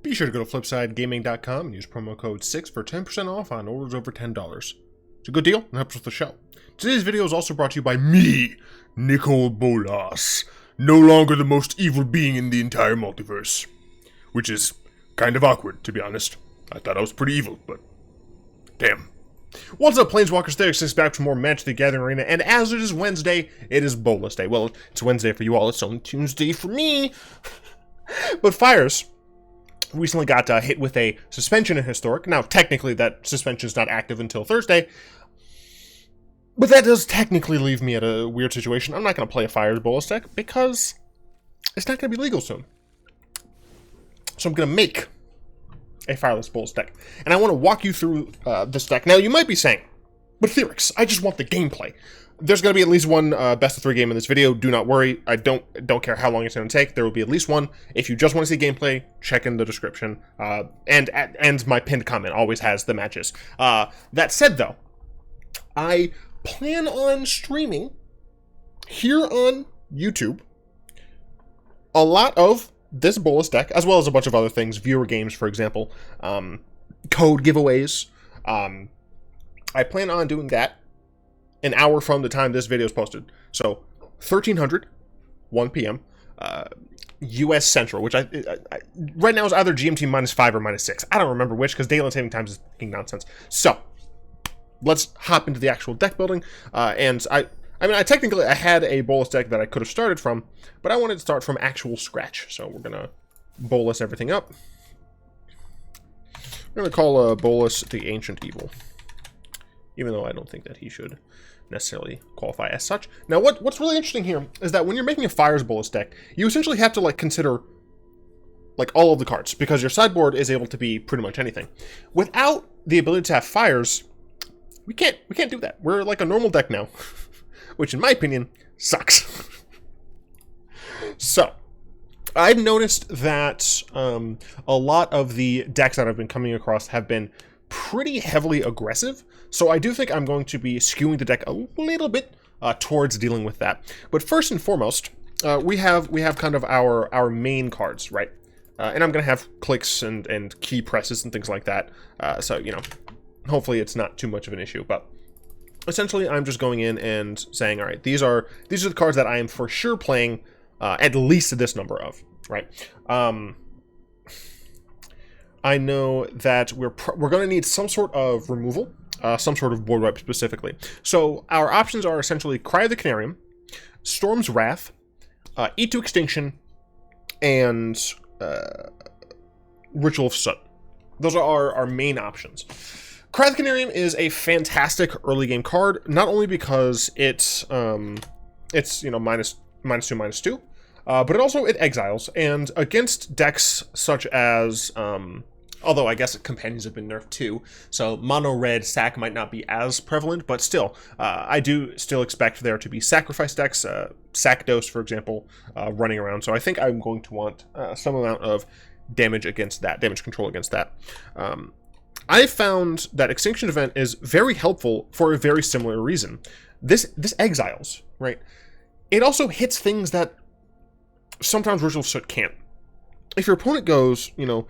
Be sure to go to flipsidegaming.com and use promo code 6 for 10% off on orders over $10. It's a good deal and helps with the show. Today's video is also brought to you by me, Nicol Bolas, no longer the most evil being in the entire multiverse. Which is kind of awkward, to be honest. I thought I was pretty evil, but damn. What's up, Planeswalkers? There's back for more Magic the Gathering Arena, and as it is Wednesday, it is Bolas Day. Well, it's Wednesday for you all, it's only Tuesday for me. But Fires recently got hit with a suspension in Historic. Now, technically, that suspension is not active until Thursday, but that does technically leave me at a weird situation. I'm not going to play a Fires Bolas deck because it's not going to be legal soon. So I'm going to make a Fireless Bolas deck. And I want to walk you through this deck. Now, you might be saying, but Theorix, I just want the gameplay. There's going to be at least one best of 3 game in this video. Do not worry. I don't care how long it's going to take. There will be at least one. If you just want to see gameplay, check in the description. And my pinned comment always has the matches. That said, though, I plan on streaming here on YouTube a lot of this Bolas deck, as well as a bunch of other things, viewer games, for example, code giveaways. I plan on doing that an hour from the time this video is posted. So, 1300, 1 p.m., U.S. Central, which I right now is either GMT -5 or -6. I don't remember which, because daylight saving times is fucking nonsense. So, let's hop into the actual deck building, and I technically had a Bolas deck that I could have started from, but I wanted to start from actual scratch. So we're gonna Bolas everything up. We're gonna call Bolas the Ancient Evil, even though I don't think that he should necessarily qualify as such. Now, what's really interesting here is that when you're making a Fires Bolas deck, you essentially have to consider all of the cards, because your sideboard is able to be pretty much anything. Without the ability to have Fires, we can't do that. We're like a normal deck now. Which, in my opinion, sucks. So, I've noticed that a lot of the decks that I've been coming across have been pretty heavily aggressive. So I do think I'm going to be skewing the deck a little bit towards dealing with that. But first and foremost, we have kind of our main cards, right? And I'm going to have clicks and key presses and things like that. So, hopefully it's not too much of an issue, but essentially, I'm just going in and saying, all right, these are the cards that I am for sure playing at least this number of, right? I know that we're going to need some sort of removal, some sort of board wipe specifically. So our options are essentially Cry of the Carnarium, Storm's Wrath, Eat to Extinction, and Ritual of Soot. Those are our main options. Cry of the Carnarium is a fantastic early game card, not only because it's -2/-2, but it exiles, and against decks such as although I guess companions have been nerfed too, so mono red sack might not be as prevalent, but still, I do still expect there to be sacrifice decks, sack dose, for example, running around. So I think I'm going to want some amount of damage control against that. I found that Extinction Event is very helpful for a very similar reason. This exiles, right? It also hits things that sometimes Ritual of Soot can't. If your opponent goes, a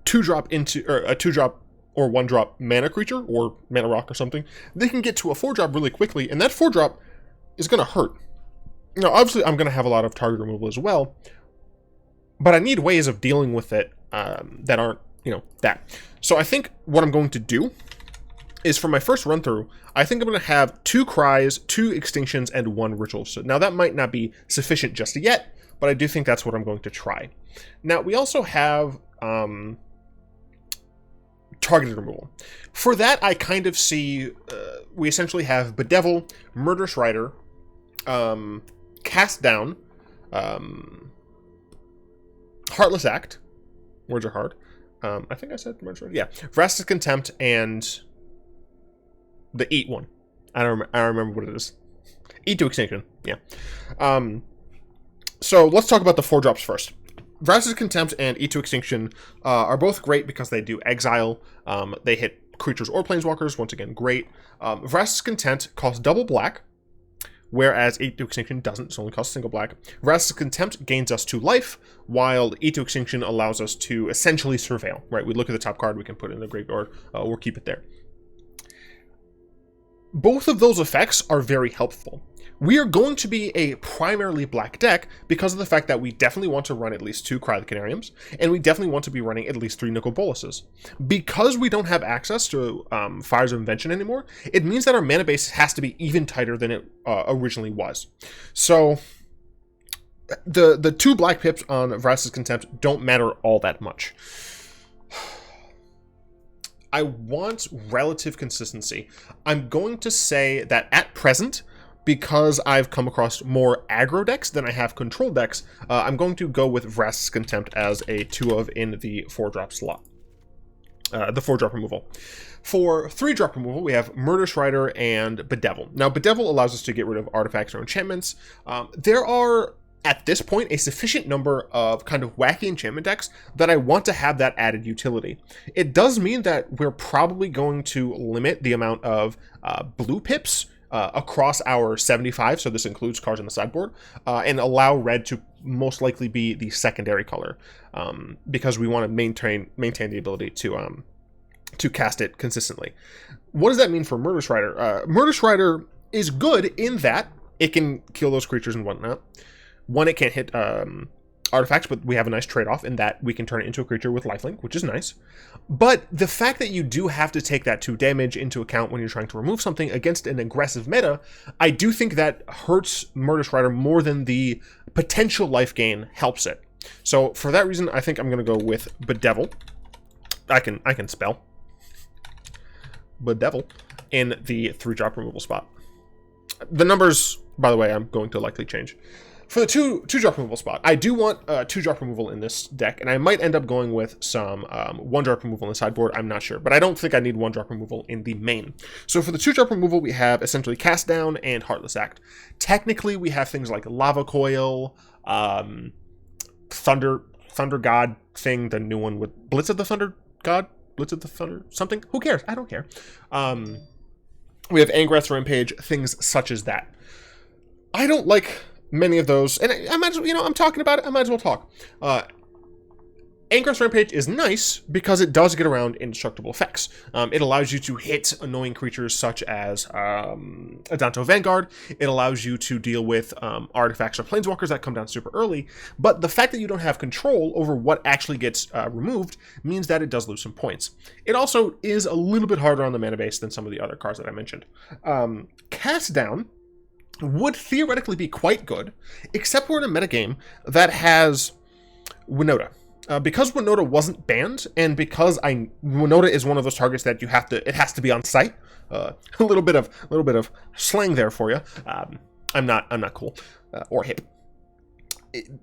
2-drop a 2-drop or 1-drop mana creature or mana rock or something, they can get to a 4-drop really quickly, and that 4-drop is going to hurt. Now, obviously, I'm going to have a lot of target removal as well, but I need ways of dealing with it that aren't that. So I think what I'm going to do is, for my first run through, I think I'm going to have 2 Cries, 2 Extinctions, and 1 Ritual. So now that might not be sufficient just yet, but I do think that's what I'm going to try. Now, we also have targeted removal. For that, I kind of see, we essentially have Bedevil, Murderous Rider, Cast Down, Heartless Act, words are hard, I think I said Murderous Rider, yeah, Vraska's Contempt, and the Eat one. I don't remember what it is. Eat to Extinction, yeah. So let's talk about the 4-drops first. Vraska's Contempt and Eat to Extinction are both great because they do exile. They hit creatures or planeswalkers, once again, great. Vraska's Contempt costs double black whereas 8 to Extinction doesn't. It only costs single black. Vraska's Contempt gains us 2 life, while 8 to Extinction allows us to essentially surveil, right? We look at the top card, we can put it in the graveyard, or keep it there. Both of those effects are very helpful. We are going to be a primarily black deck because of the fact that we definitely want to run at least 2 Cry the Canariums, and we definitely want to be running at least 3 Nicol Bolases. Because we don't have access to Fires of Invention anymore, it means that our mana base has to be even tighter than it originally was. So the 2 black pips on Vraska's Contempt don't matter all that much. I want relative consistency. I'm going to say that at present, because I've come across more aggro decks than I have control decks, I'm going to go with Vraska's Contempt as a 2-of in the 4-drop slot. The 4-drop removal. For 3-drop removal, we have Murderous Rider and Bedevil. Now, Bedevil allows us to get rid of artifacts or enchantments. There are, at this point, a sufficient number of kind of wacky enchantment decks that I want to have that added utility. It does mean that we're probably going to limit the amount of blue pips across our 75, so this includes cards on the sideboard, and allow red to most likely be the secondary color, because we want to maintain the ability to cast it consistently. What does that mean for Murderous Rider? Murderous Rider is good in that it can kill those creatures and whatnot. One, it can't hit artifacts, but we have a nice trade-off in that we can turn it into a creature with lifelink, which is nice. But the fact that you do have to take that 2 damage into account when you're trying to remove something against an aggressive meta, I do think that hurts Murderous Rider more than the potential life gain helps it. So for that reason, I think I'm going to go with Bedevil. I can spell Bedevil in the 3-drop removal spot. The numbers, by the way, I'm going to likely change. For the 2-drop removal spot, I do want 2-drop removal in this deck, and I might end up going with some 1-drop removal in the sideboard, I'm not sure, but I don't think I need 1-drop removal in the main. So for the 2-drop removal, we have essentially Cast Down and Heartless Act. Technically, we have things like Lava Coil, Thunder God thing, the new one with Blitz of the Thunder God? Blitz of the Thunder something? Who cares? I don't care. We have Angrath Rampage, things such as that. I don't like many of those, and I might as well, I'm talking about it, I might as well talk. Angrath Rampage is nice because it does get around indestructible effects. It allows you to hit annoying creatures such as Azcanta Vanguard. It allows you to deal with artifacts or planeswalkers that come down super early, but the fact that you don't have control over what actually gets removed means that it does lose some points. It also is a little bit harder on the mana base than some of the other cards that I mentioned. Cast Down would theoretically be quite good, except we're in a metagame that has Winota. Because Winota wasn't banned, and because Winota is one of those targets that it has to be on site. A little bit of slang there for you. I'm not cool or hip.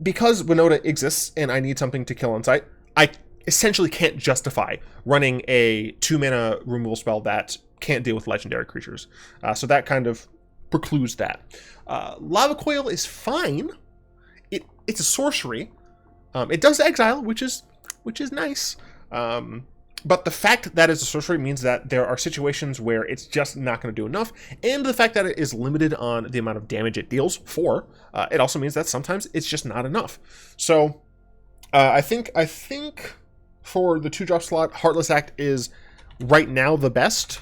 Because Winota exists, and I need something to kill on site, I essentially can't justify running a 2-mana removal spell that can't deal with legendary creatures. So that kind of precludes that. Lava Coil is fine. It's a sorcery. It does exile, which is nice. But the fact that it's a sorcery means that there are situations where it's just not going to do enough, and the fact that it is limited on the amount of damage it deals it also means that sometimes it's just not enough. So I think for the 2-drop slot, Heartless Act is right now the best.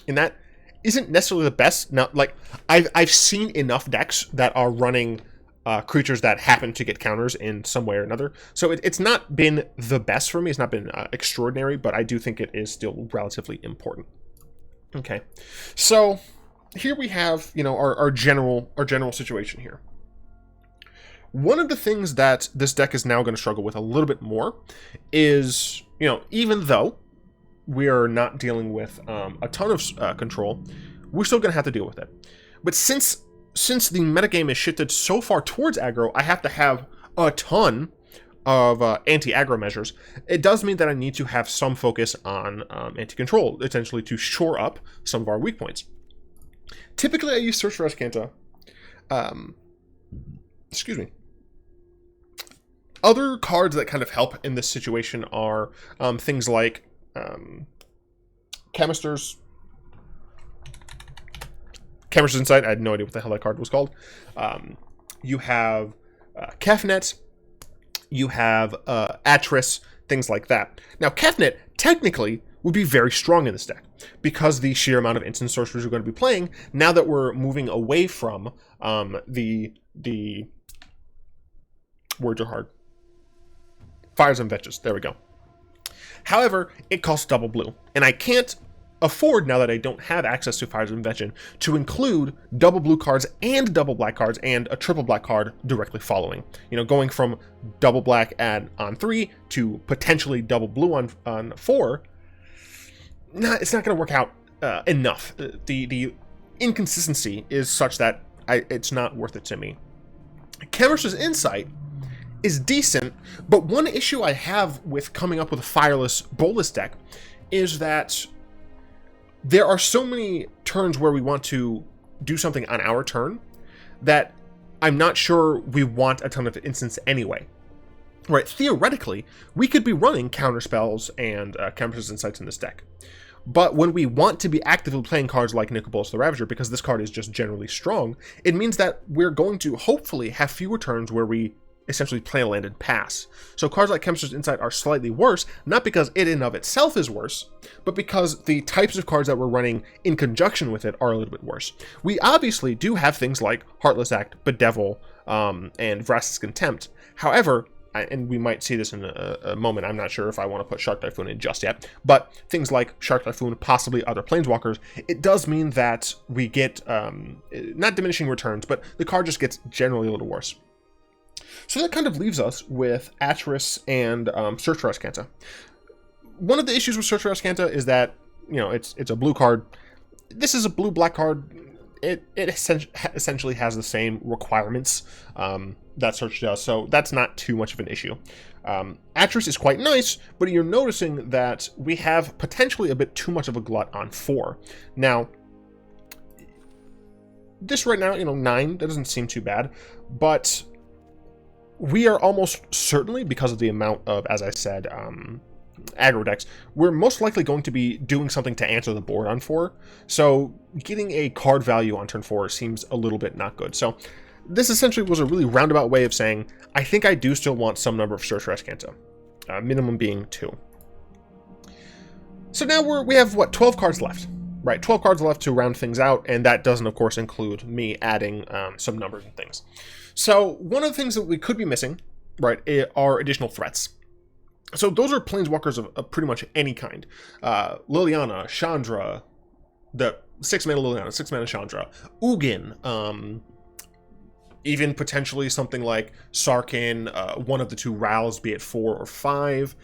And that isn't necessarily the best. Now, like, I've seen enough decks that are running creatures that happen to get counters in some way or another. So it's not been the best for me. It's not been extraordinary, but I do think it is still relatively important. Okay, so here we have, our general situation here. One of the things that this deck is now going to struggle with a little bit more is, even though we are not dealing with a ton of control, we're still going to have to deal with it. But since the metagame is shifted so far towards aggro, I have to have a ton of anti-aggro measures. It does mean that I need to have some focus on anti-control, essentially to shore up some of our weak points. Typically, I use Search for Azcanta. Excuse me. Other cards that kind of help in this situation are things like Chemisters, Cameras Insight, I had no idea what the hell that card was called. You have Kefnet, you have Atris, things like that. Now, Kefnet technically would be very strong in this deck because the sheer amount of instant sorcerers you're going to be playing, now that we're moving away from the words are hard. Fires and Vetches, there we go. However, it costs double blue, and I can't afford, now that I don't have access to Fires of Invention, to include double blue cards and double black cards and a triple black card directly following. You know, going from double black on 3 to potentially double blue on 4, it's not going to work out enough. The inconsistency is such that it's not worth it to me. Cameras Insight is decent, but one issue I have with coming up with a Fireless Bolas deck is that there are so many turns where we want to do something on our turn that I'm not sure we want a ton of instants anyway. Right, theoretically, we could be running counterspells and Cameras Insights in this deck. But when we want to be actively playing cards like Nicol Bolas the Ravager, because this card is just generally strong, it means that we're going to hopefully have fewer turns where we essentially play a land and pass. So cards like Cameras Insight are slightly worse, not because it in and of itself is worse, but because the types of cards that we're running in conjunction with it are a little bit worse. We obviously do have things like Heartless Act, Bedevil, and Vraska's Contempt. However, and we might see this in a moment, I'm not sure if I want to put Shark Typhoon in just yet, but things like Shark Typhoon, possibly other Planeswalkers, it does mean that we get, not diminishing returns, but the card just gets generally a little worse. So that kind of leaves us with Atris and Search for Azcanta. One of the issues with Search for Azcanta is that, you know, it's a blue card. This is a blue-black card. It essentially has the same requirements that Search does, so that's not too much of an issue. Atris is quite nice, but you're noticing that we have potentially a bit too much of a glut on 4. Now, this right now, 9, that doesn't seem too bad, but we are almost certainly, because of the amount of, as I said, aggro decks, we're most likely going to be doing something to answer the board on 4. So getting a card value on turn 4 seems a little bit not good. So this essentially was a really roundabout way of saying, I think I do still want some number of Search for Azcanta, minimum being 2. So now we have, 12 cards left? Right, 12 cards left to round things out, and that doesn't, of course, include me adding some numbers and things. So one of the things that we could be missing, right, are additional threats. So those are Planeswalkers of pretty much any kind. Liliana, Chandra, the 6-mana Liliana, 6-mana Chandra, Ugin, even potentially something like Sarkhan, one of the 2 Rals, be it 4 or 5.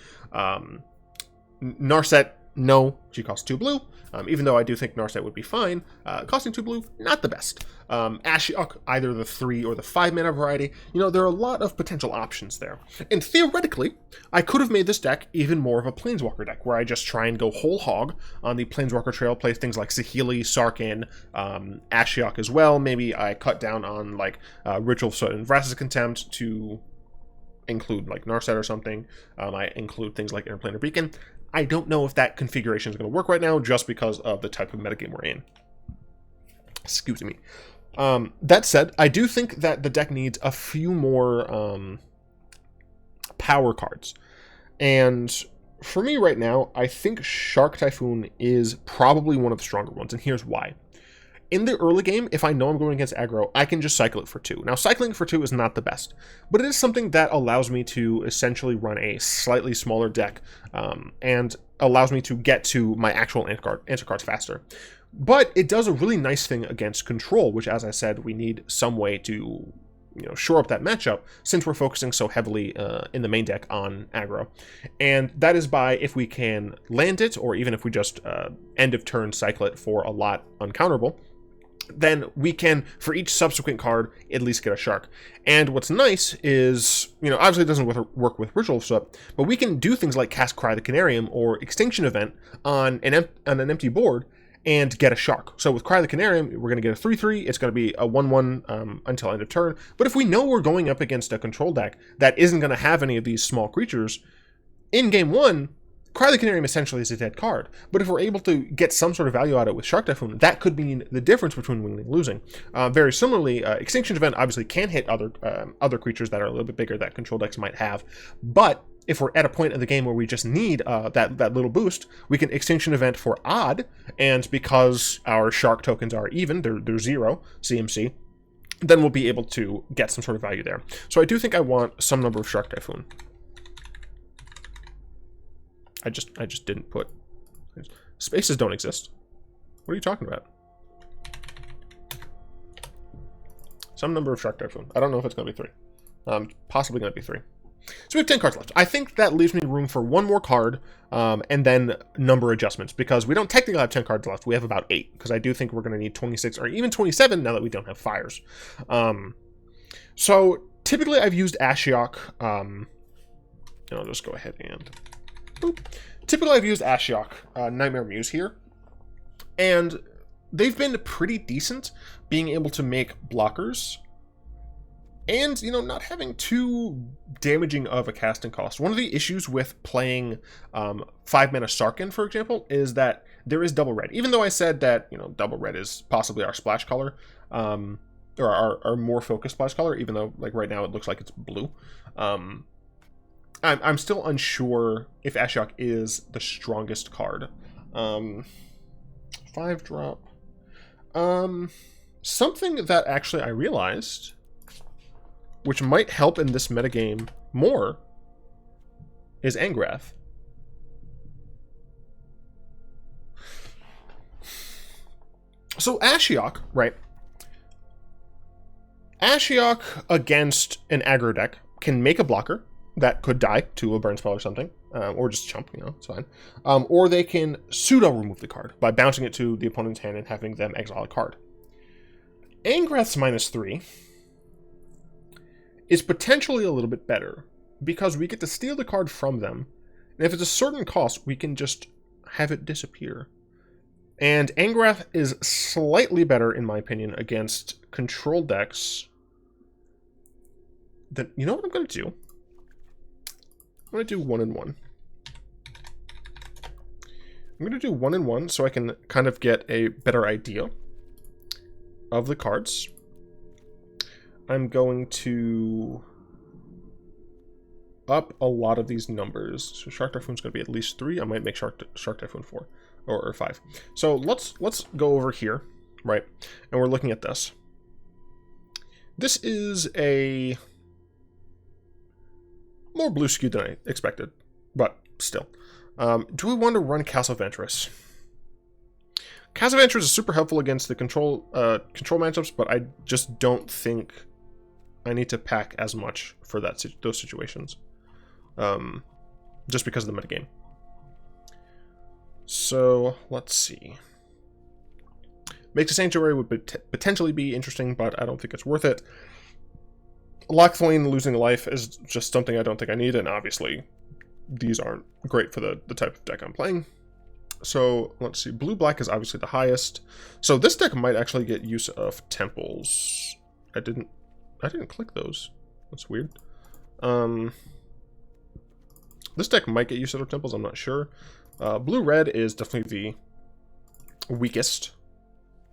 Narset, no, she costs 2 blue. Even though I do think Narset would be fine, costing 2 blue, not the best. Ashiok, either the 3 or the 5 mana variety, there are a lot of potential options there. And theoretically, I could have made this deck even more of a Planeswalker deck, where I just try and go whole hog on the Planeswalker trail, play things like Saheeli, Sarkhan, Ashiok as well. Maybe I cut down on like Ritual of Soot and Vraska's Contempt to include like Narset or something. I include things like Interplanar Beacon. I don't know if that configuration is going to work right now just because of the type of metagame we're in. Excuse me. That said, I do think that the deck needs a few more power cards. And for me right now, I think Shark Typhoon is probably one of the stronger ones, and here's why. In the early game, if I know I'm going against aggro, I can just cycle it for 2. Now, cycling for 2 is not the best, but it is something that allows me to essentially run a slightly smaller deck and allows me to get to my actual answer cards faster. But it does a really nice thing against control, which, as I said, we need some way to shore up that matchup since we're focusing so heavily in the main deck on aggro. And that is by, if we can land it, or even if we just end of turn cycle it for a lot uncounterable, then we can, for each subsequent card, at least get a shark. And what's nice is, obviously it doesn't work with Ritual of Soot, but we can do things like cast Cry the Carnarium or Extinction Event on an empty board and get a shark. So with Cry the Carnarium, we're going to get a 3/3. It's going to be a 1/1 until end of turn. But if we know we're going up against a control deck that isn't going to have any of these small creatures, in game 1, Cry the Canarium essentially is a dead card, but if we're able to get some sort of value out of it with Shark Typhoon, that could mean the difference between winning and losing. Very similarly, Extinction Event obviously can hit other creatures that are a little bit bigger that control decks might have, but if we're at a point in the game where we just need that little boost, we can Extinction Event for odd, and because our Shark tokens are even, they're 0 CMC, then we'll be able to get some sort of value there. So I do think I want some number of Shark Typhoon. I just didn't put... Spaces don't exist. What are you talking about? Some number of Shark Typhoon. I don't know if it's going to be 3. Possibly going to be 3. So we have 10 cards left. I think that leaves me room for one more card, and then number adjustments, because we don't technically have 10 cards left. We have about 8, because I do think we're going to need 26 or even 27 now that we don't have fires. So typically I've used Ashiok. And I'll just go ahead and... Boop. Typically I've used Ashiok, Nightmare Muse here, and they've been pretty decent being able to make blockers and, you know, not having too damaging of a casting cost. One of the issues with playing 5-mana Sarkhan, for example, is that there is double red. Even though I said that, you know, double red is possibly our splash color, or our more focused splash color, even though, like, right now it looks like it's blue. I'm still unsure if Ashiok is the strongest card. 5-drop. Something that actually I realized, which might help in this metagame more, is Angrath. So Ashiok, right? Ashiok against an aggro deck can make a blocker that could die to a burn spell or something, or just chump, you know, it's fine. Or they can pseudo remove the card by bouncing it to the opponent's hand and having them exile a card. Angrath's -3 is potentially a little bit better because we get to steal the card from them, and if it's a certain cost, we can just have it disappear. And Angrath is slightly better, in my opinion, against control decks. Then, you know what I'm going to do? I'm going to do 1 and 1. I'm going to do 1 and 1 so I can kind of get a better idea of the cards. I'm going to up a lot of these numbers. So Shark Typhoon's going to be at least 3. I might make Shark Typhoon 4 or 5. So let's go over here, right? And we're looking at this. This is a more blue skewed than I expected, but still. Do we want to run Castle Ventress? Castle Ventress is super helpful against the control matchups, but I just don't think I need to pack as much for those situations. Just because of the metagame. So let's see. Make the Sanctuary would potentially be interesting, but I don't think it's worth it. Locthwain losing a life is just something I don't think I need, and obviously these aren't great for the type of deck I'm playing. So let's see, blue-black is obviously the highest. So this deck might actually get use of temples. I didn't click those. That's weird. This deck might get use of temples, I'm not sure. Blue-red is definitely the weakest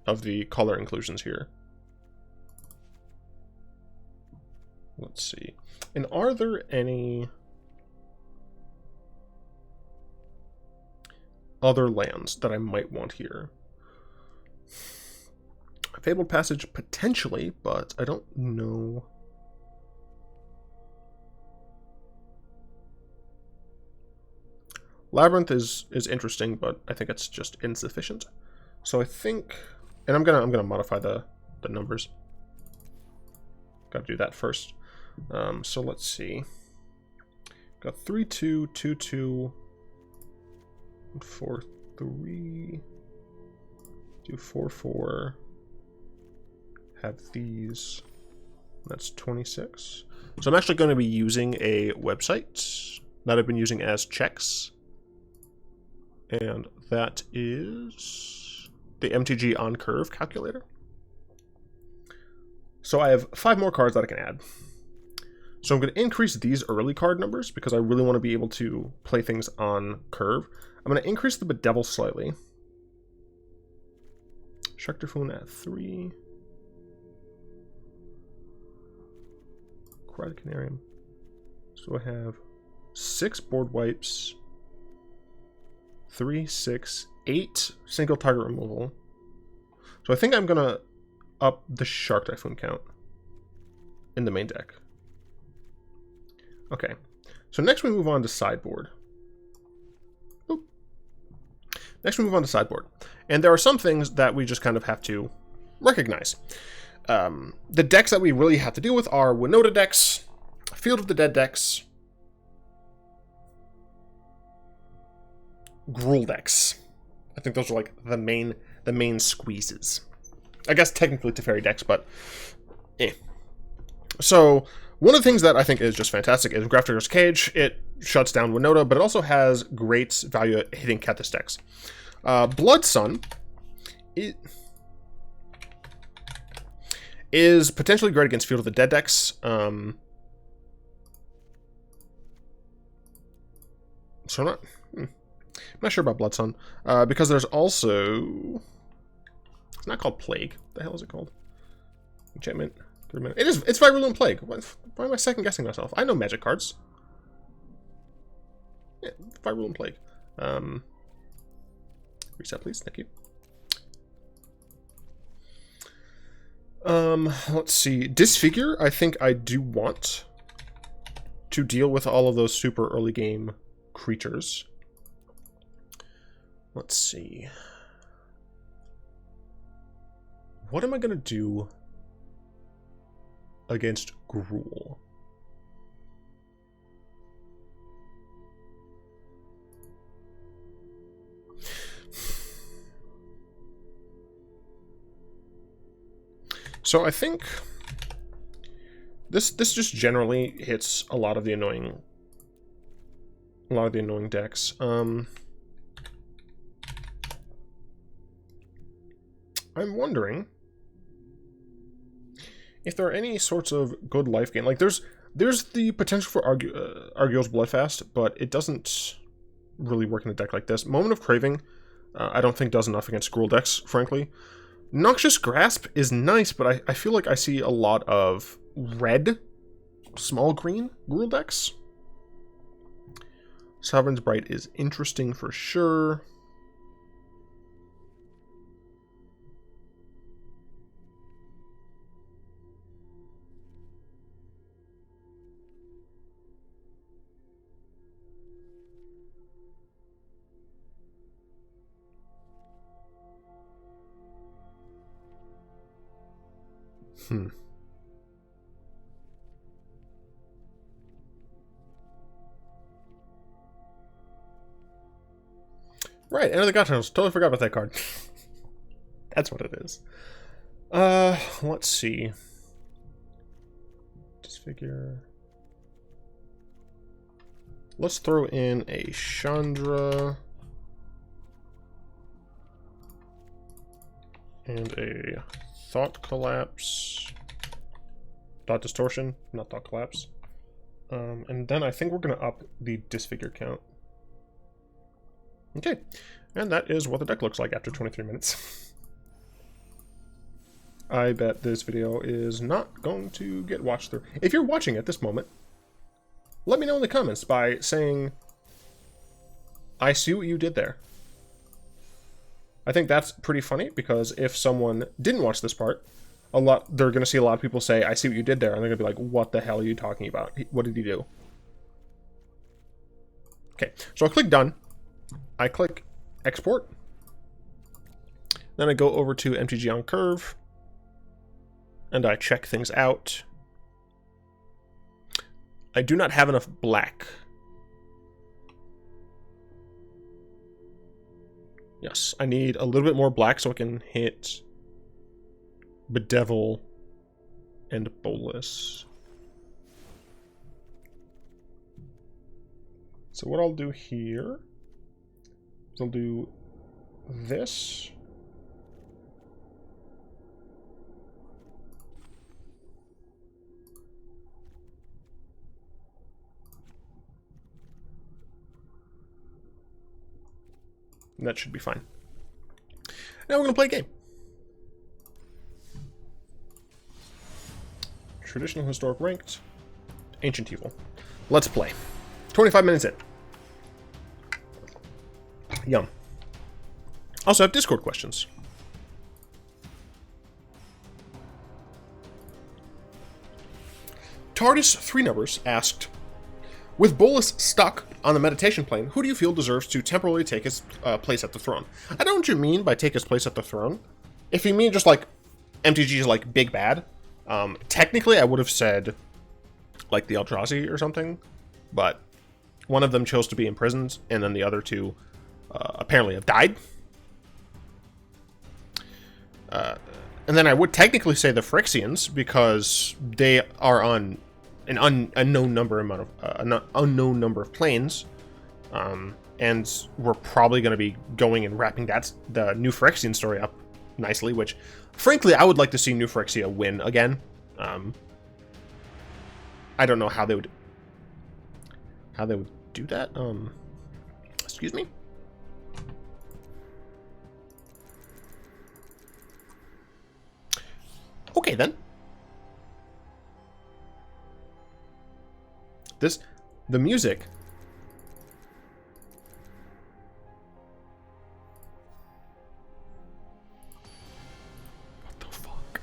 of the color inclusions here. Let's see. And are there any other lands that I might want here? Fabled Passage, potentially, but I don't know. Labyrinth is interesting, but I think it's just insufficient. So I think, and I'm gonna modify the numbers. Gotta do that first. So let's see. Got 3-2, 2-2, 4-3, do 4-4. Have these. That's 26. So I'm actually going to be using a website that I've been using as checks. And that is the MTG on curve calculator. So I have 5 more cards that I can add. So I'm going to increase these early card numbers because I really want to be able to play things on curve. I'm going to increase the Bedevil slightly. Shark Typhoon at 3. Carnarium. So I have 6 board wipes. 3, 6, 8 single target removal. So I think I'm going to up the Shark Typhoon count in the main deck. Okay, so next we move on to sideboard. Oop. Next we move on to sideboard. And there are some things that we just kind of have to recognize. The decks that we really have to deal with are Winota decks, Field of the Dead decks, Gruul decks. I think those are like the main squeezes. I guess technically Teferi decks, but eh. So one of the things that I think is just fantastic is Grafdigger's Cage. It shuts down Winota, but it also has great value at hitting Kethis decks. Blood Sun is potentially great against Field of the Dead decks. So I'm not sure about Blood Sun, because there's also... It's not called Plague. What the hell is it called? Enchantment. It's Virulent Plague. Why am I second guessing myself? I know Magic cards. Yeah, Virulent Plague. Reset, please. Thank you. Let's see. Disfigure, I think I do want to deal with all of those super early game creatures. Let's see. What am I going to do against Gruul? So I think this just generally hits a lot of the annoying decks. I'm wondering if there are any sorts of good life gain. Like there's the potential for Argyll's Bloodfast, but it doesn't really work in a deck like this. Moment of Craving, I don't think does enough against Gruul decks, frankly. Noxious Grasp is nice, but I feel like I see a lot of red, small green Gruul decks. Sovereign's Bright is interesting for sure. Right, Enter the Godtunnels. Totally forgot about that card. That's what it is. Let's see. Disfigure. Let's throw in a Chandra. And a Thought Collapse. Thought Distortion, not Thought Collapse. And then I think we're going to up the Disfigure count. Okay, and that is what the deck looks like after 23 minutes. I bet this video is not going to get watched through. If you're watching at this moment, let me know in the comments by saying, I see what you did there. I think that's pretty funny, because if someone didn't watch this part, they're going to see a lot of people say, I see what you did there, and they're going to be like, what the hell are you talking about? What did he do? Okay, so I'll click Done. I click Export. Then I go over to MTG on Curve, and I check things out. I do not have enough black. Yes, I need a little bit more black so I can hit Bedevil and Bolas. So what I'll do here is I'll do this. That should be fine. Now we're going to play a game. Traditional, historic, ranked, ancient evil. Let's play. 25 minutes in. Yum. Also have Discord questions. TARDIS 3 Numbers asked, with Bolas stuck on the meditation plane, who do you feel deserves to temporarily take his place at the throne? I don't know what you mean by take his place at the throne. If you mean just like MTG is like big bad, technically I would have said like the Eldrazi or something, but one of them chose to be imprisoned, and then the other two apparently have died. And then I would technically say the Phyrexians, because they are on an unknown number of planes, and we're probably going to be going and wrapping the New Phyrexian story up nicely. Which, frankly, I would like to see New Phyrexia win again. I don't know how they would do that. Excuse me. Okay, then. The music. What the fuck?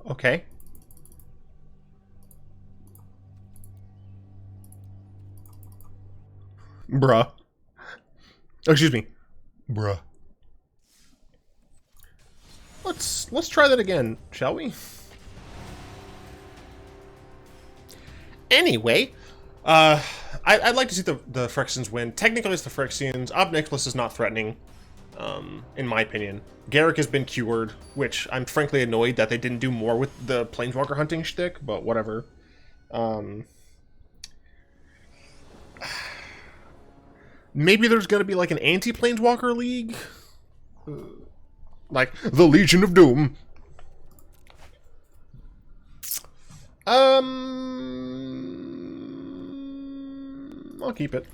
Okay. Bruh. Oh, excuse me. Bruh. Let's try that again, shall we? Anyway, I'd like to see the Phyrexians win. Technically, it's the Phyrexians. Ob Nixilis is not threatening, in my opinion. Garruk has been cured, which I'm frankly annoyed that they didn't do more with the Planeswalker hunting shtick, but whatever. Maybe there's gonna be like an anti-Planeswalker league? Like, the Legion of Doom. I'll keep it.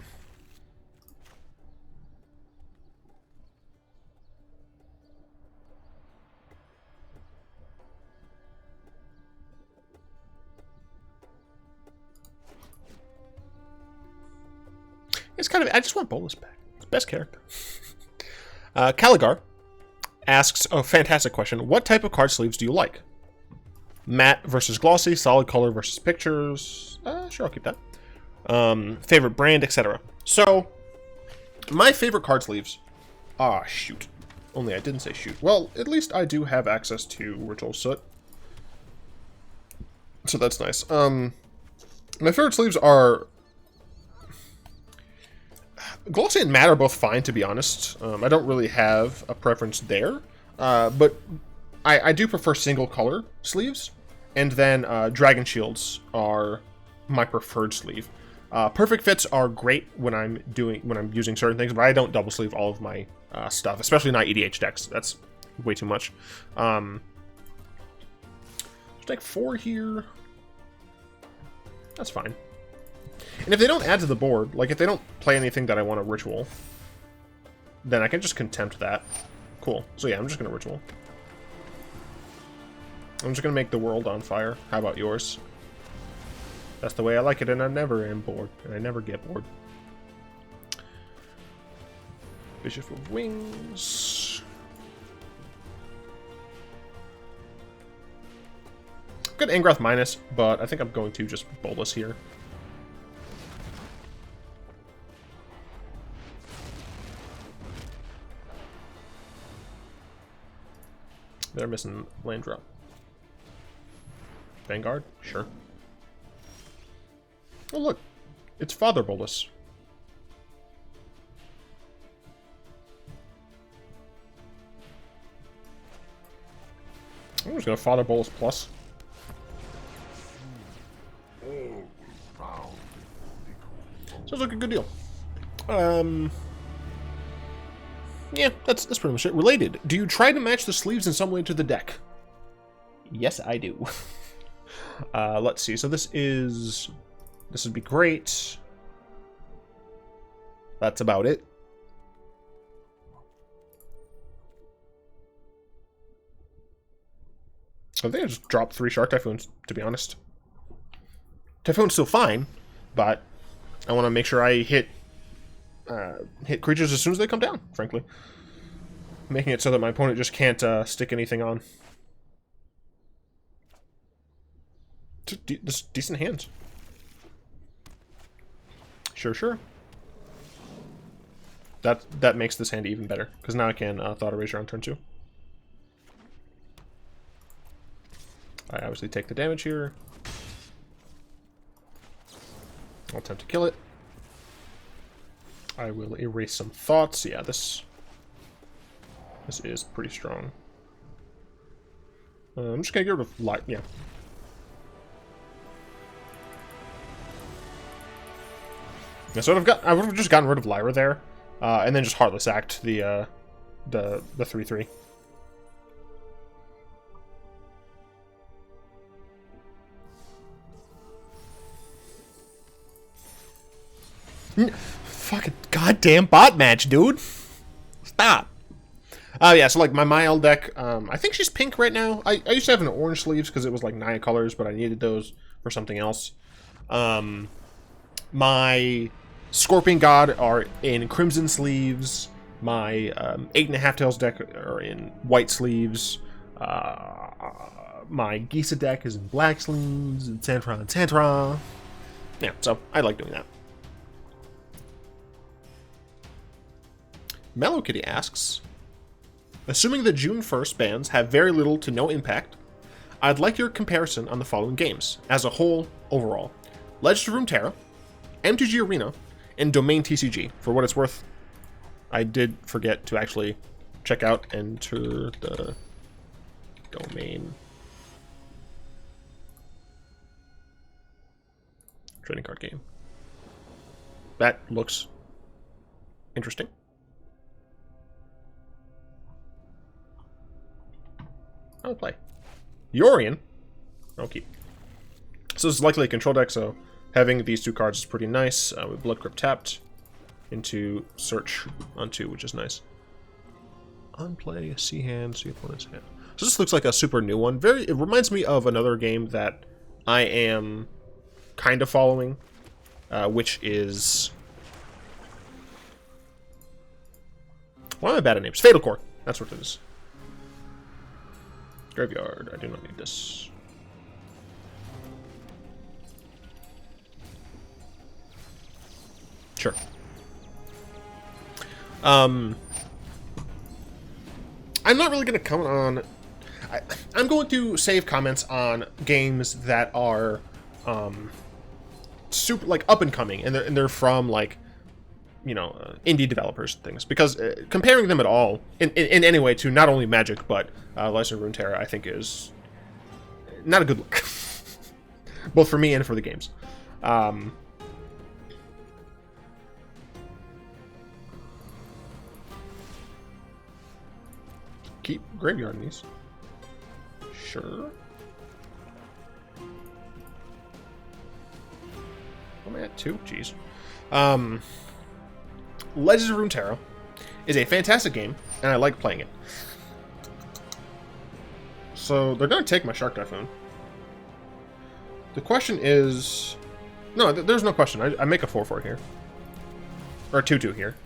It's kind of, I just want Bolas back. It's best character. Caligar asks a fantastic question. What type of card sleeves do you like? Matte versus glossy, solid color versus pictures. Sure, I'll keep that. Favorite brand, etc. So, my favorite card sleeves. Ah, shoot. Only I didn't say shoot. Well, at least I do have access to Ritual of Soot. So that's nice. My favorite sleeves are glossy and matte are both fine, to be honest. I don't really have a preference there. But I do prefer single color sleeves. And then Dragon Shields are my preferred sleeve. Perfect Fits are great when I'm using certain things, but I don't double sleeve all of my stuff, especially not EDH decks. That's way too much. There's deck 4 here. That's fine. And if they don't add to the board, like if they don't play anything that I want to ritual, then I can just contempt that. Cool. So yeah, I'm just going to ritual. I'm just going to make the world on fire. How about yours? That's the way I like it, and I never am bored. And I never get bored. Bishop of Wings. Good Angrath minus, but I think I'm going to just Bolas here. They're missing land drop. Vanguard? Sure. Oh look, it's Father Bolas. I'm just gonna Father Bolas plus. Sounds like a good deal. Yeah, that's pretty much it. Related, do you try to match the sleeves in some way to the deck? Yes, I do. Let's see. So this would be great. That's about it. I think I just dropped 3 Shark Typhoons, to be honest. Typhoon's still fine, but I want to make sure I hit creatures as soon as they come down, frankly. Making it so that my opponent just can't stick anything on. Decent hands. Sure. That makes this hand even better, because now I can Thought Erasure on turn 2. I obviously take the damage here. I'll attempt to kill it. I will erase some thoughts. Yeah, this is pretty strong. I'm just gonna get rid of light. Yeah. Yeah, so I would have just gotten rid of Lyra there, and then just Heartless Act the 3/3. Fucking goddamn bot match, dude. Stop. Yeah, so like my Mile deck, I think she's pink right now. I used to have an orange sleeves because it was like 9 colors, but I needed those for something else. My Scorpion God are in crimson sleeves. My 8.5 Tails deck are in white sleeves. My Gisa deck is in black sleeves, and Tantra. Yeah, so I like doing that. Mellow Kitty asks, assuming the June 1st bans have very little to no impact, I'd like your comparison on the following games, as a whole, overall. Legends of Runeterra, MTG Arena, and Domain TCG. For what it's worth, I did forget to actually check out Enter the Domain trading card game. That looks interesting. I'll play. Yorion. I'll keep. So this is likely a control deck, so having these 2 cards is pretty nice. With Blood Crypt tapped into search on 2, which is nice. Unplay, see hand, see opponent's hand. So this looks like a super new one. It reminds me of another game that I am kind of following, which is... Why am I bad at names? Fatal Core. That's what it is. Graveyard. I do not need this. Sure. I'm not really going to comment on... I'm going to save comments on games that are super, like, up and coming, and they're from, like, you know, indie developers and things, because comparing them at all in any way to not only Magic but Legends of Runeterra, I think is not a good look, both for me and for the games. Keep graveyard in these. Sure. Am I at 2? Jeez. Legends of Runeterra is a fantastic game, and I like playing it. So they're going to take my Shark Typhoon. The question is... No, there's no question. I make a 4/4 here. Or a 2/2 here.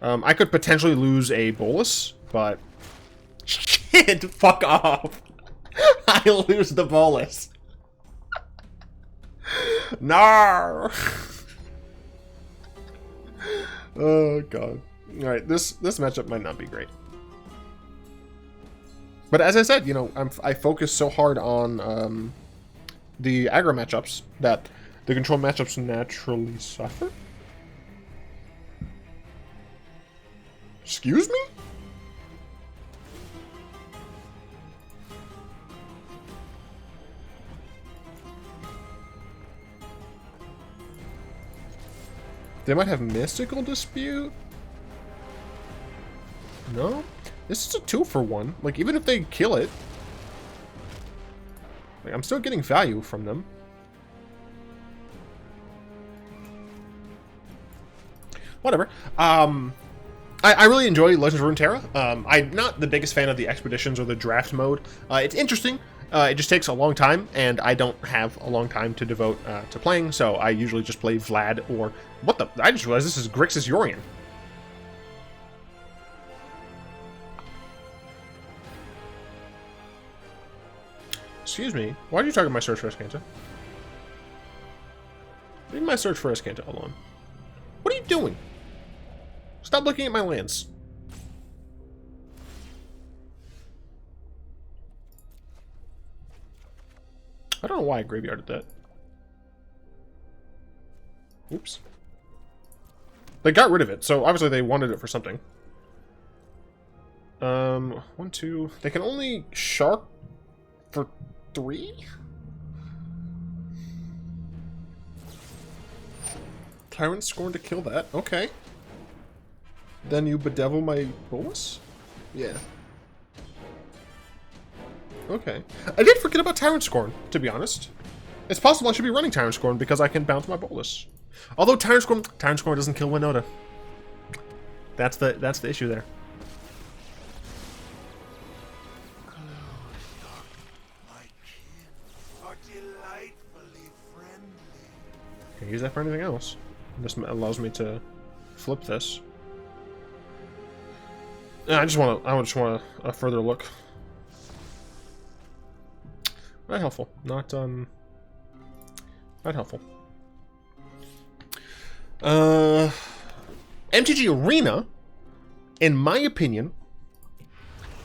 I could potentially lose a Bolas, but... Shit, fuck off. I lose the Bolas. No. Oh god. Alright, this matchup might not be great. But as I said, you know, I focus so hard on the aggro matchups that the control matchups naturally suffer. Excuse me? They might have Mystical Dispute? No? This is a 2-for-1. Like, even if they kill it, like, I'm still getting value from them. Whatever. I really enjoy Legends of Runeterra. I'm not the biggest fan of the expeditions or the draft mode. It's interesting. It just takes a long time, and I don't have a long time to devote to playing, so I usually just play Vlad or... What the... I just realized this is Grixis Yorion. Excuse me. Why are you talking about my search for Azcanta? Read my search for Azcanta. Hold on. What are you doing? Stop looking at my lands. I don't know why I graveyarded that. Oops. They got rid of it, so obviously they wanted it for something. 1, 2... They can only Shark for 3? Tyrant scorned to kill that. Okay. Then you Bedevil my Bolas? Yeah. Okay. I did forget about Tyrant Scorn, to be honest. It's possible I should be running Tyrant Scorn because I can bounce my Bolas. Although Tyrant Scorn doesn't kill Winota. That's the issue there. Can use that for anything else. This allows me to flip this. I just want a further look. Not helpful. Not helpful. MTG Arena, in my opinion,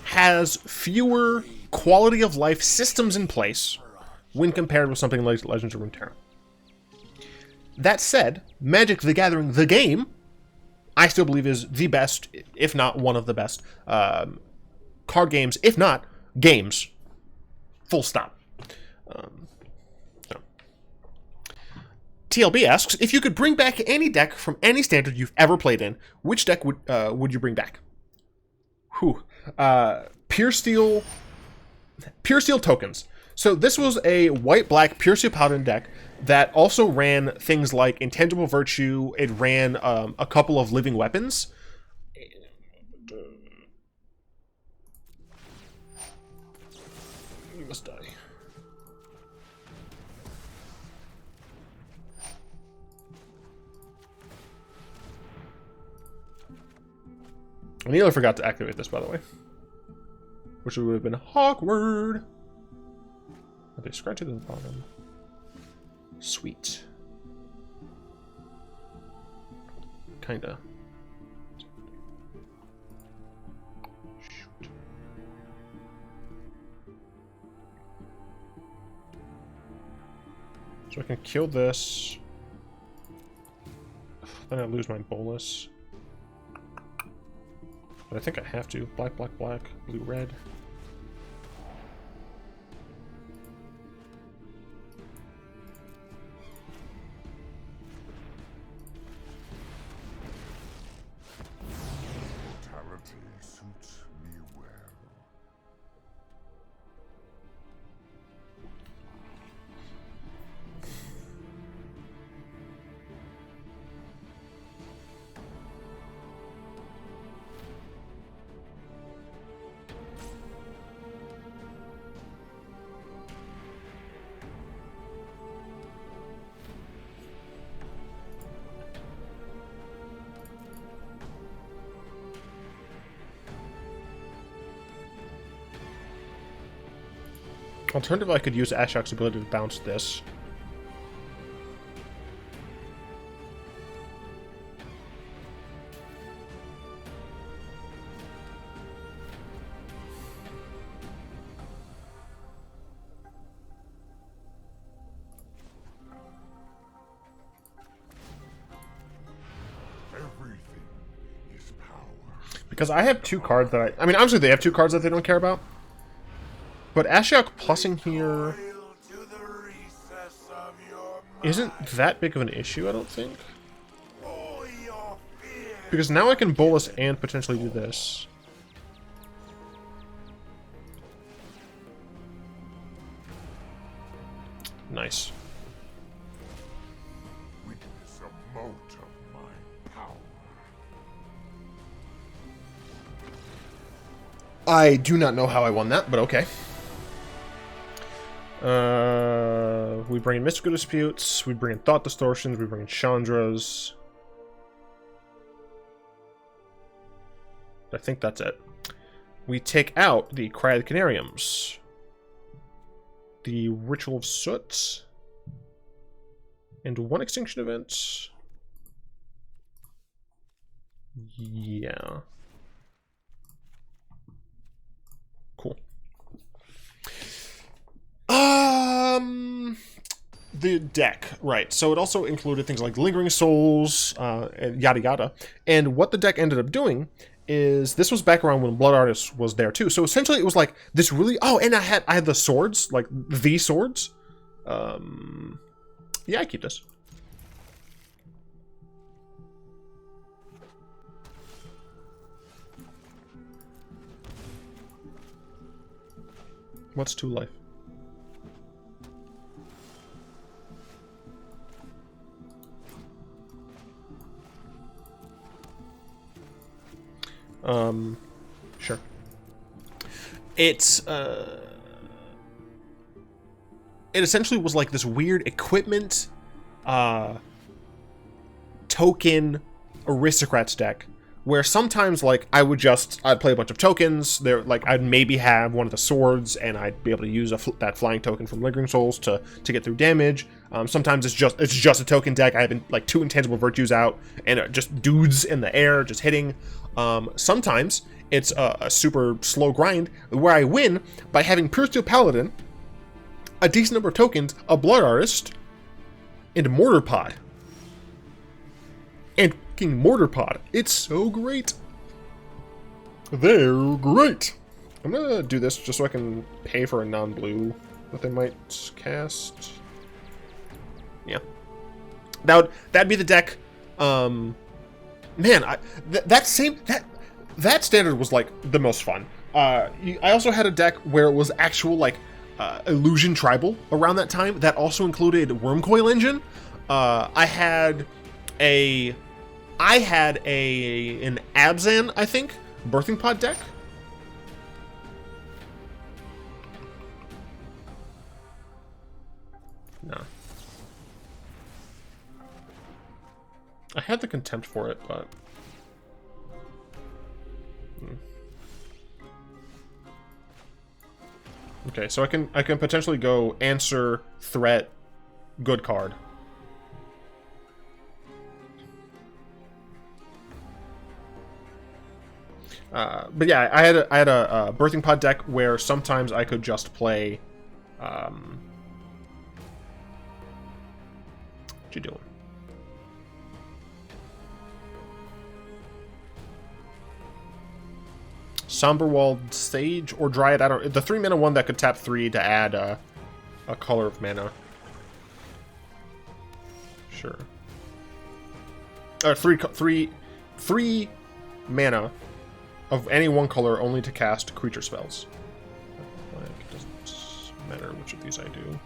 has fewer quality of life systems in place when compared with something like Legends of Runeterra. That said, Magic the Gathering, the game, I still believe is the best, if not one of the best, card games, if not games. Full stop. TLB asks, if you could bring back any deck from any standard you've ever played in, which deck would you bring back? Whew. Pure Steel Tokens. So this was a white-black Pure Steel Paladin deck that also ran things like Intangible Virtue. It ran a couple of living weapons. You must die. I nearly forgot to activate this, by the way. Which would have been awkward. Okay, scratch it to the bottom. Sweet. Kinda. Shoot. So I can kill this. Then I lose my Bolas. But I think I have to. Black, black, black, blue, red. Suits me well. Alternatively, I could use Ashiok's ability to bounce this. Everything is power. Because I have two cards that I mean, obviously they have two cards that they don't care about. But Ashiok plussing here isn't that big of an issue, I don't think. Because now I can Bolas and potentially do this. Nice. Witness a mote of my power. I do not know how I won that, but okay. We bring in Mystical Disputes, we bring in Thought Distortions, we bring in Chandras. I think that's it. We take out the Cry of the Canariums. The Ritual of Soot. And one Extinction Event. Yeah. Cool. The deck, right. So it also included things like Lingering Souls, and yada yada. And what the deck ended up doing is, this was back around when Blood Artist was there too. So essentially it was like this really, oh, and I had the swords, like the swords. Yeah, I keep this. What's 2 life? Sure. It's, it essentially was like this weird equipment, token aristocrats deck, where sometimes, like, I'd play a bunch of tokens, like, I'd maybe have one of the swords, and I'd be able to use that flying token from Lingering Souls to get through damage. Sometimes it's just a token deck. I have, like, 2 Intangible Virtues out, and just dudes in the air just hitting. Sometimes it's a super slow grind where I win by having Pure Steel Paladin, a decent number of tokens, a Blood Artist, and Mortar Pod. And fucking Mortar Pod. It's so great. They're great. I'm gonna do this just so I can pay for a non-blue that they might cast. Yeah. That'd be the deck. Man, that standard was like the most fun. I also had a deck where it was actual like Illusion Tribal around that time. That also included Wormcoil Engine. I had an Abzan, I think, Birthing Pod deck. No. I had the Contempt for it, but... Okay, so I can potentially go Answer, Threat, good card. But yeah, I had a Birthing Pod deck where sometimes I could just play. What you doing? Somberwald Sage or Dryad. I don't. The 3-mana one that could tap 3 to add a color of mana. Sure. Three mana of any one color, only to cast creature spells. It doesn't matter which of these I do.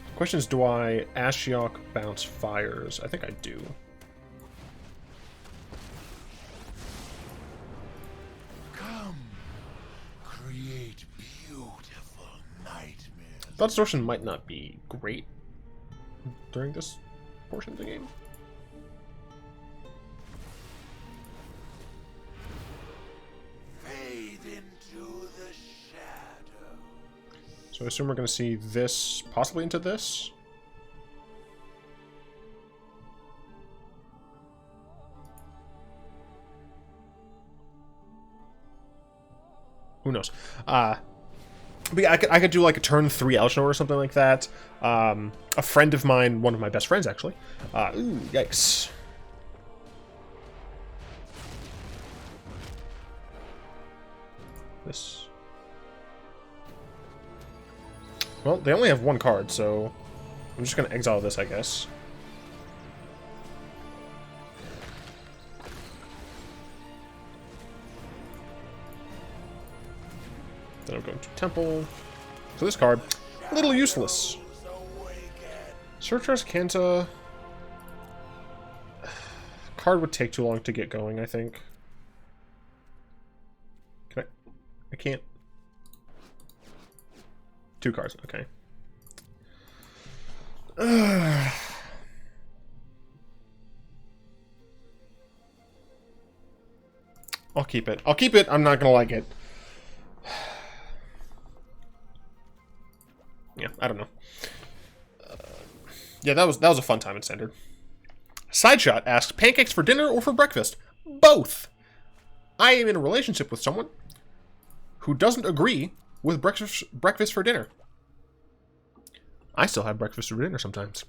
The question is, do I Ashiok bounce fires? I think I do. Come, create beautiful nightmares. Thought Distortion might not be great during this portion of the game. Fade into the shadow. So I assume we're going to see this possibly into this. Who knows? But yeah, I could do like a turn 3 Elshno or something like that. A friend of mine, one of my best friends actually. Ooh, yikes. This. Well, they only have 1 card, so I'm just gonna exile this, I guess. Then I'm going to Temple. So this card, a little useless. Search Azcanta. Card would take too long to get going, I think. Can I can't. 2 cards, okay. I'll keep it. I'll keep it. I'm not gonna like it. Yeah, I don't know. Yeah, that was a fun time in Standard. Sideshot asks, pancakes for dinner or for breakfast? Both. I am in a relationship with someone who doesn't agree with breakfast for dinner. I still have breakfast for dinner sometimes.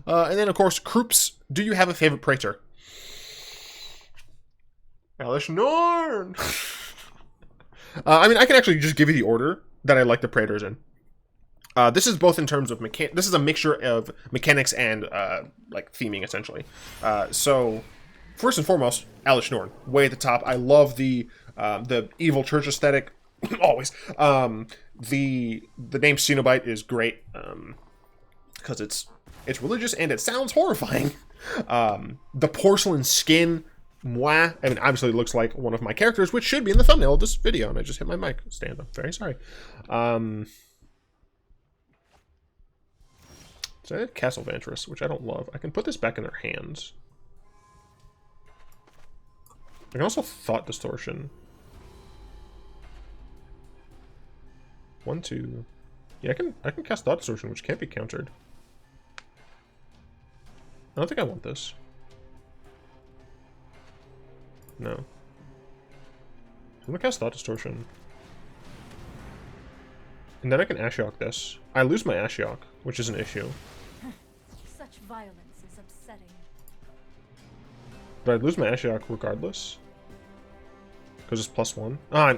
And then, of course, Kroops, do you have a favorite Praetor? Alish Norn! I mean, I can actually just give you the order that I like the Praetors in. This is both in terms of this is a mixture of mechanics and like theming, essentially. So first and foremost, Alish Norn, way at the top. I love the evil church aesthetic. Always. The name Cenobite is great because it's religious and it sounds horrifying. The porcelain skin, moi. I mean, obviously it looks like one of my characters, which should be in the thumbnail of this video, and I just hit my mic stand. I'm very sorry. So I have Castle Vantress, which I don't love. I can put this back in their hands. I can also Thought Distortion. 1, 2. Yeah, I can cast Thought Distortion, which can't be countered. I don't think I want this. No. I'm gonna cast Thought Distortion. And then I can Ashiok this. I lose my Ashiok, which is an issue. Such violence is upsetting. But I'd lose my Ashiok regardless. Because it's +1. Ah,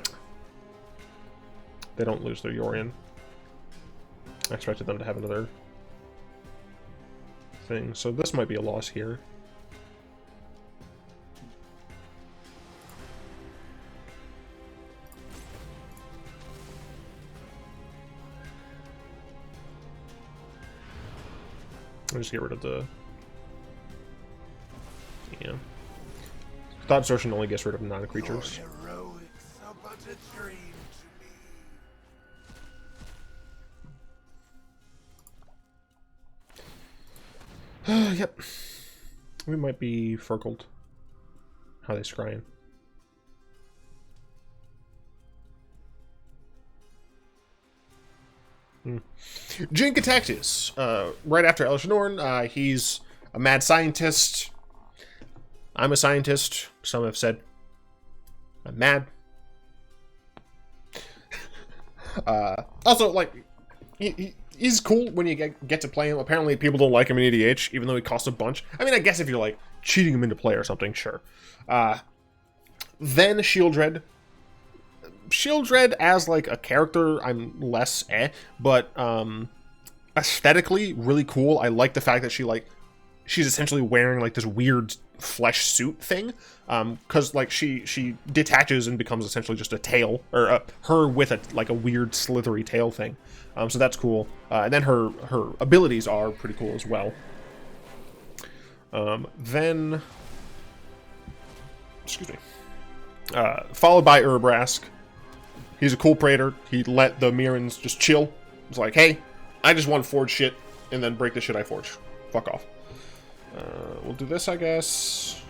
they don't lose their Yorion. I expected them to have another thing. So this might be a loss here. I'll just get rid of the... Yeah. Thought Distortion only gets rid of non-creatures. Yep. We might be Furkled. How they scrying. Jin Catactus, right after Alish Norn, he's a mad scientist. I'm a scientist. Some have said I'm mad. Also, like, he's cool when you get to play him. Apparently, people don't like him in EDH, even though he costs a bunch. I mean, I guess if you're, like, cheating him into play or something, sure. Then Shieldred. Shieldred as, like, a character, I'm less but, aesthetically, really cool. I like the fact that she's essentially wearing, like, this weird flesh suit thing, because, like, she detaches and becomes essentially just a tail, or her with a weird slithery tail thing. So that's cool. And then her abilities are pretty cool as well. Then, excuse me, followed by Vraska. He's a cool Praetor. He let the Mirrans just chill. It's like, hey, I just want to forge shit and then break the shit I forge. Fuck off. We'll do this, I guess.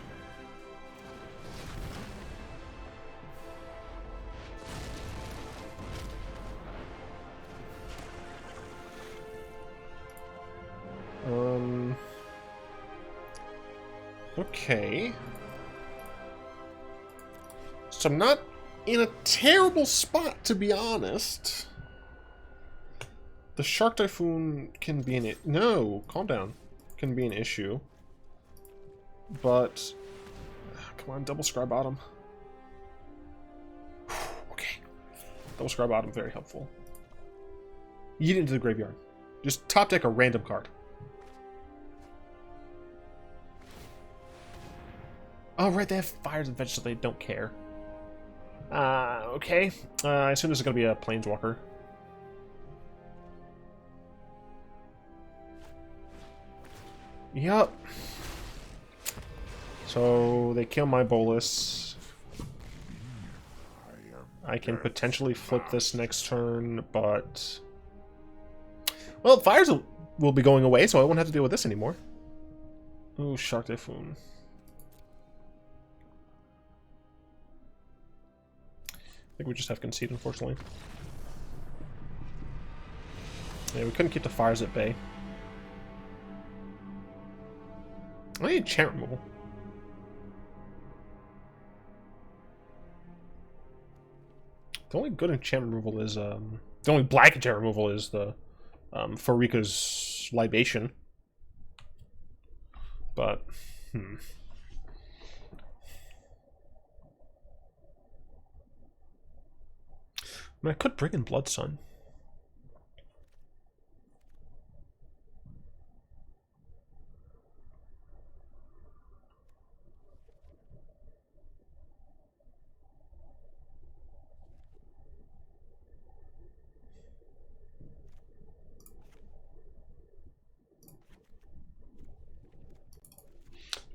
Okay. So I'm not in a terrible spot, to be honest. The Shark Typhoon can be an no, calm down. Can be an issue. But come on, double Scry Bottom. Okay. Double Scry Bottom, very helpful. Yeet into the graveyard. Just top deck a random card. Oh, right, they have fires and veg, so they don't care. Okay. I assume this is going to be a Planeswalker. Yup. So, they kill my Bolas. I can potentially flip this next turn, but... Well, fires will be going away, so I won't have to deal with this anymore. Ooh, Shark Typhoon. I think we just have Conceit, unfortunately. Yeah, we couldn't keep the fires at bay. I need enchant removal. The only good enchant removal is, the only black enchant removal is the, Farika's Libation. But, I mean, I could bring in Blood Sun.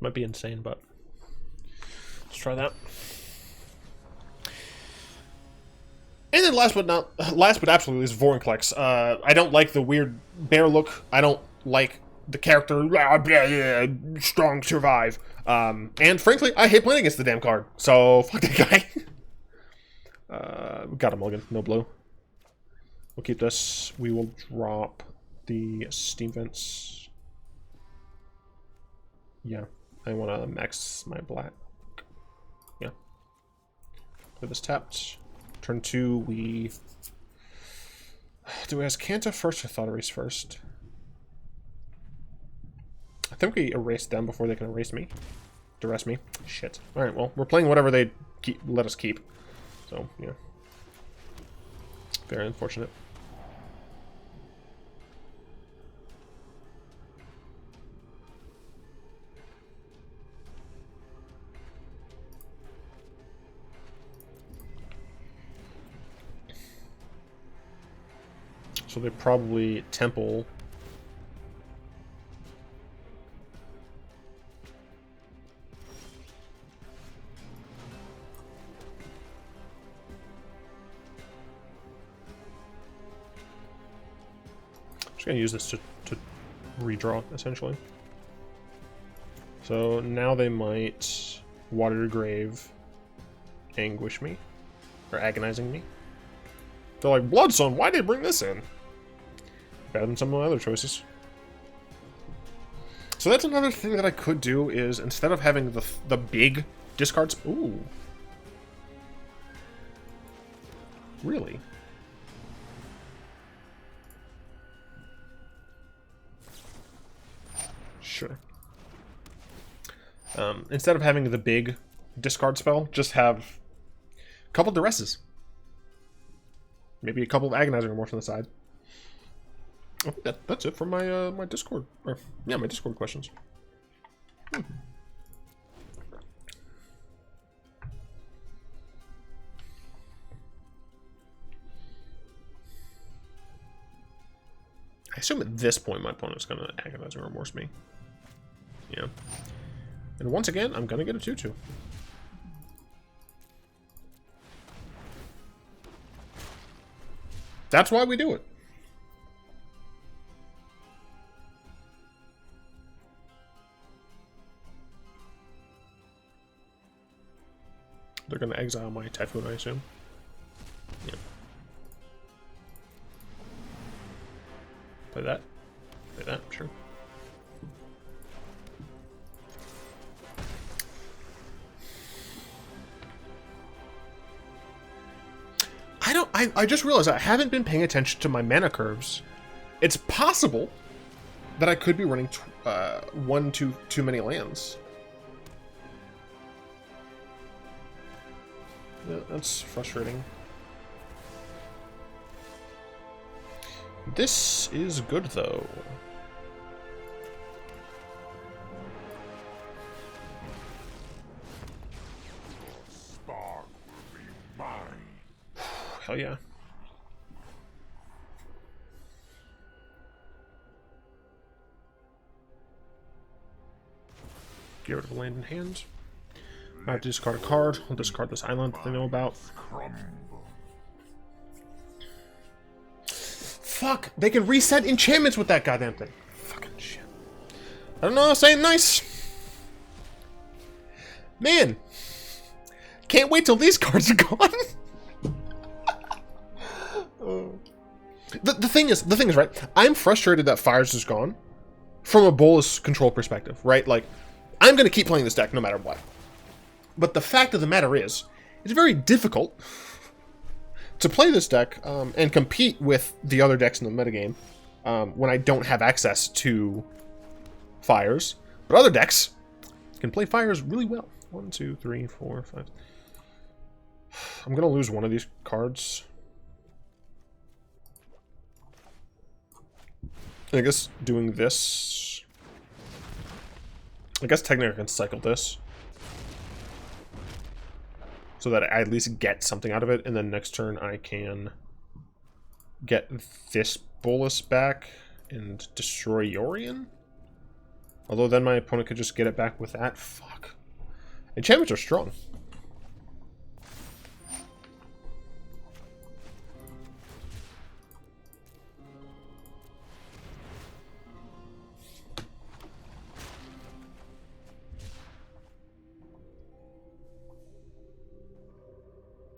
Might be insane, but let's try that. And then last but absolutely least, Vorinclex. I don't like the weird bear look. I don't like the character strong survive. And frankly, I hate playing against the damn card. So fuck that guy. We got a mulligan, no blue. We'll keep this. We will drop the steam vents. Yeah, I want to max my black. Yeah. Play this tapped. Turn 2, we... Do we Azcanta first or Thought Erase first? I think we erase them before they can erase me. Duress me. Shit. Alright, well, we're playing whatever they let us keep. So, yeah. Very unfortunate. So they probably Temple. Just gonna use this to redraw, essentially. So now they might Watery Grave, Anguish me, or Agonizing me. They're like, Bloodstone, why did they bring this in? Better than some of my other choices. So that's another thing that I could do is instead of having the big discards. Ooh. Really? Sure. Instead of having the big discard spell, just have a couple Duresses. Maybe a couple of Agonizing Remorse on the side. I think that's it for my my Discord. Or, yeah, my Discord questions. I assume at this point my opponent's going to Agonizing Remorse me. Yeah. And once again, I'm going to get a 2-2. That's why we do it. They're going to exile my Typhoon, I assume. Yeah. Play that. Play that, sure. I just realized I haven't been paying attention to my mana curves. It's possible that I could be running one too many lands. Yeah, that's frustrating. This is good, though. Spark will be mine. Hell yeah. Get rid of land in hand. I have to discard a card. I'll discard this island that they know about. Crumble. Fuck! They can reset enchantments with that goddamn thing. Fucking shit. I don't know, saying nice. Man. Can't wait till these cards are gone. The thing is, right? I'm frustrated that Fires is gone from a Bolas control perspective, right? Like, I'm going to keep playing this deck no matter what. But the fact of the matter is, it's very difficult to play this deck and compete with the other decks in the metagame when I don't have access to Fires. But other decks can play Fires really well. 1, 2, 3, 4, 5. I'm going to lose one of these cards. I guess doing this... I guess technically I can cycle this. So that I at least get something out of it, and then next turn I can get this Bolas back and destroy Yorion. Although then my opponent could just get it back with that. Fuck. Enchantments are strong.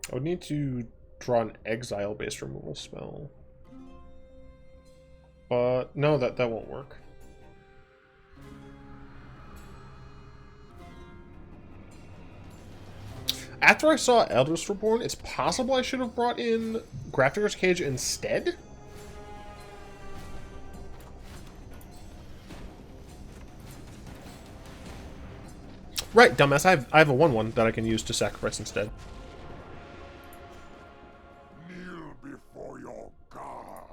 I would need to draw an exile-based removal spell. But no, that won't work. After I saw Eldritch Reborn, it's possible I should have brought in Grafdigger's Cage instead. Right, dumbass. I have a 1/1 that I can use to sacrifice instead. Kneel before your god.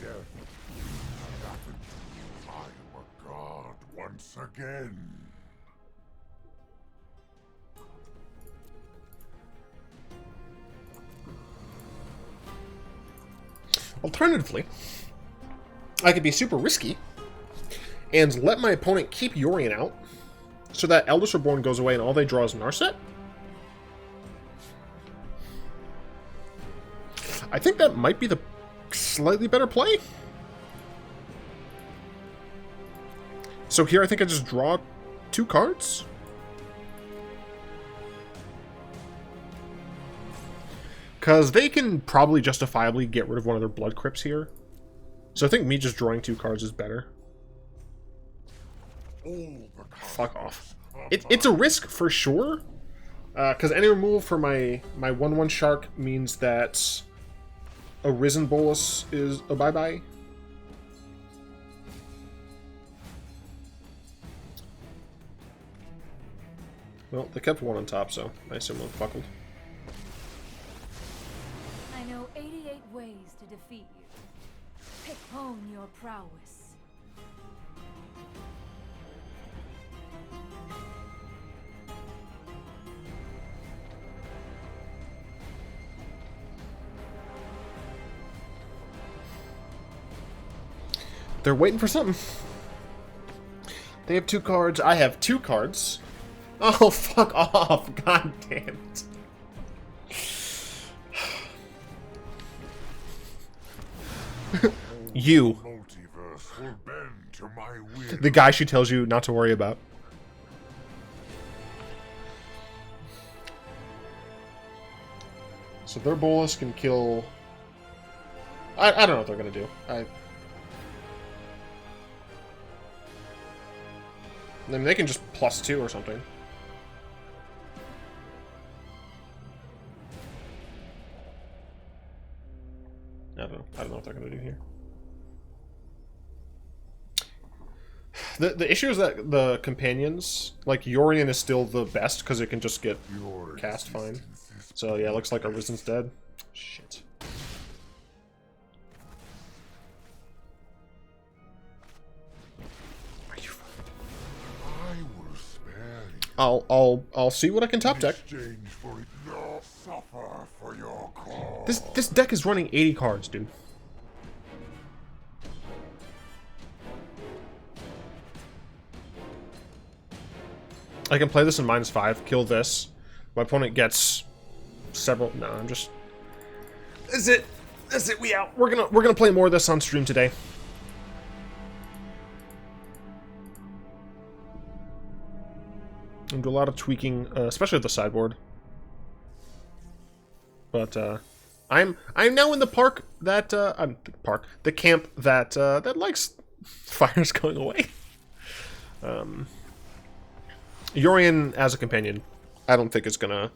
Death happened to you. I am a god once again. Alternatively, I could be super risky and let my opponent keep Yorion out so that Eldritch Reborn goes away and all they draw is Narset. I think that might be the slightly better play. So here I think I just draw 2 cards. Because they can probably justifiably get rid of one of their Blood Crypts here. So I think me just drawing 2 cards is better. Fuck off. It's a risk for sure. Because any removal for my 1/1 Shark means that a Risen Bolas is a bye-bye. Well, they kept 1 on top, so I assume one buckled. I know 88 ways to defeat you. Pick home your prowess. They're waiting for something. They have 2 cards. I have 2 cards. Oh, fuck off. God damn it. You. Multiverse will bend to my will. The guy she tells you not to worry about. So their Bolas can kill... I don't know what they're going to do. I mean, they can just +2 or something. I don't know what they're going to do here. The issue is that the companions, like Yorion is still the best because it can just get cast fine. So yeah, it looks like Arisen's dead. Shit. Are you? I will spare you. I'll see what I can top deck. Exchange for it. No, suffer for your cause. This deck is running 80 cards, dude. I can play this in -5, kill this. My opponent gets several. No, I'm just. That's it. That's it. We out. We're gonna play more of this on stream today. And do a lot of tweaking, especially at the sideboard. But I'm now in the park that the camp that that likes fires going away. Yorion as a companion, I don't think is gonna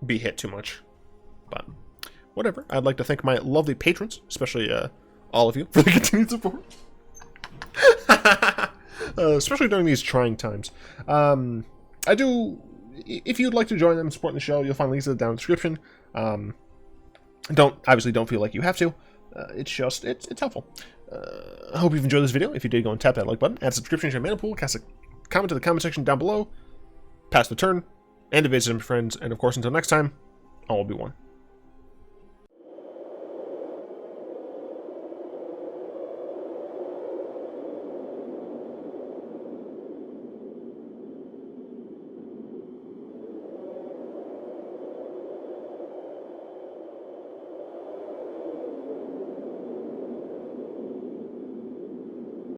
be hit too much, but whatever. I'd like to thank my lovely patrons, especially all of you, for the continued support, especially during these trying times. I do. If you'd like to join them and support the show, you'll find links in the down description. Obviously don't feel like you have to. It's just it's helpful. I hope you've enjoyed this video. If you did, go and tap that like button, add subscription to your mana pool, cast a comment to the comment section down below, pass the turn, and invite some friends, and of course until next time, all will be one.